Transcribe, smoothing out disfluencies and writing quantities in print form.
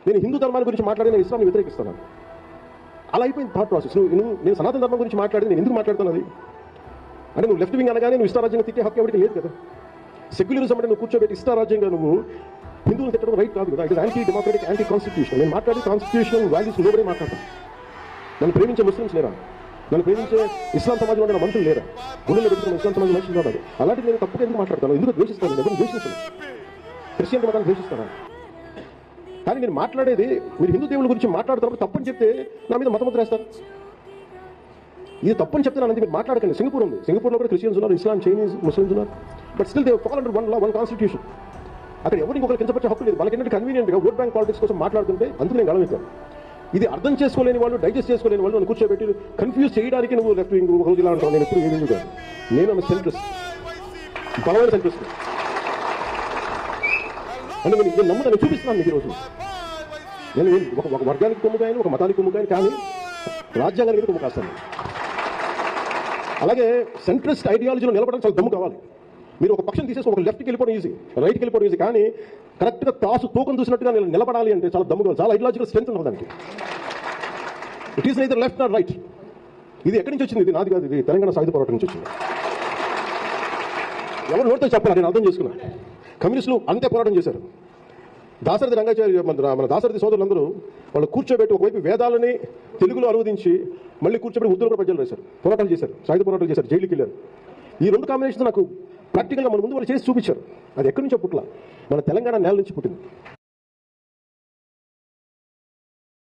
నేను హిందూ ధర్మాన్ని గురించి మాట్లాడి నేను ఇస్లాంని వ్యతిరేకిస్తాను. అలా అయిపోయింది థాట్ ప్రాసెస్. నేను సనాతన ధర్మం గురించి మాట్లాడి నేను ఎందుకు మాట్లాడుతాను? అది అంటే నువ్వు లెఫ్ట్ వింగ్ అనగానే నువ్వు ఇష్టారాజ్యంగా తిట్టే హక్కు ఎవరికి లేదు కదా. సెక్యులరిజం అంటే నువ్వు కూర్చోబెట్టి ఇష్టారాజ్యంగా నువ్వు హిందువులు తిట్టడం రైట్ కాదు కదా. It is anti democratic, anti constitution. నేను మాట్లాడి కాన్స్టిట్యూషనల్ వాల్యూస్ లోబడే మాట్లాడతాను. నన్ను ప్రేమించే ముస్లిమ్స్ లేరా? నన్ను ప్రేమించే ఇస్లాం సమాజంలో ఉన్న మనుషులు లేరా? గుండెల్లో పెట్టుకున్న ఇస్లాం సమాజం మనుషులు కాదు. అలాంటి నేను తప్పుగా ఎందుకు మాట్లాడతాను? ఎందుకు ద్వేషిస్తాను? ఎవరిని ద్వేషించను. క్రిస్టియన్ మతాన్ని ద్వేషిస్తాను. కానీ నేను మాట్లాడేది మీరు హిందూ దేవుళ్ళ గురించి మాట్లాడుతున్నప్పుడు తప్పని చెప్తే నా మీద మతముద్ర వేస్తారు. ఇది తప్పని చెప్తే నా మీరు మాట్లాడకండి. సింగపూర్ ఉంది, సింగపూర్లో కూడా క్రిస్టియన్స్ ఉన్నారు, ఇస్లాం, చైనీస్, ముస్లిమ్స్ ఉన్నారు. But still they fall under one law, one constitution. అక్కడ ఎవరికి ఒకరు కించపరిచే హక్కు లేదు. వాళ్ళకి ఏంటంటే కన్వీనియంట్గా ఓట్ బ్యాంక్ పాలిటిక్స్ కోసం మాట్లాడుతుంటే అందుకు నేను గడవెత్తాను. ఇది అర్థం చేసుకోలేని వాళ్ళు, డైజెస్ట్ చేసుకోలేని వాళ్ళు నన్ను కూర్చోబెట్టి కన్ఫ్యూజ్ చేయడానికి నువ్వు లెఫ్ట్ వింగ్ రోజు ఇలా అంటావు. నేను ఎప్పుడు ఏమి కాదు. నేను సెంట్రిస్ట్, బలమైన సెంట్రిస్ట్. అంటే నేను నమ్ముతాను, చూపిస్తున్నాను మీకు ఈరోజు. నేను ఒక వర్గానికి కొమ్ముకాయను, ఒక మతానికి కొమ్ముకాయను, కానీ రాజ్యాంగానికి కొమ్ము కాస్తాను. అలాగే సెంట్రిస్ట్ ఐడియాలజీలో నిలబడడం చాలా దమ్ము కావాలి. మీరు ఒక పక్షం తీసేసి ఒక లెఫ్ట్కి వెళ్ళిపోవడం ఈజీ, రైట్కి వెళ్ళిపోవడం ఈజీ, కానీ కరెక్ట్గా తూకం చూసినట్టుగా నేను నిలబడాలి అంటే చాలా దమ్ము కావాలి, చాలా ఐడియాలజికల్ స్ట్రెంత్ ఉంది దానికి. It is neither left or right. ఇది ఎక్కడి నుంచి వచ్చింది? ఇది నాది కాదు, ఇది తెలంగాణ సాయుధ పోరాటం నుంచి వచ్చింది. ఎవరు నోటితో చెప్పాలి, నేను అర్థం చేసుకున్నాను. కమ్యూనిస్టులు అంతే పోరాటం చేశారు. దాశరథి రంగాచార్య, మన దాశరథి సోదరులందరూ వాళ్ళు కూర్చోబెట్టి ఒకవైపు వేదాలని తెలుగులో అనువదించి మళ్ళీ కూర్చోబెట్టి ఉద్యోగ ప్రజలు రాశారు, పోరాటాలు చేశారు, సాయుధ పోరాటాలు చేశారు, జైలుకి వెళ్ళారు. ఈ రెండు కాంబినేషన్ నాకు ప్రాక్టికల్గా మన ముందు వాళ్ళు చేసి చూపించారు. అది ఎక్కడి నుంచో పుట్ల, మన తెలంగాణ నేల నుంచి పుట్టింది.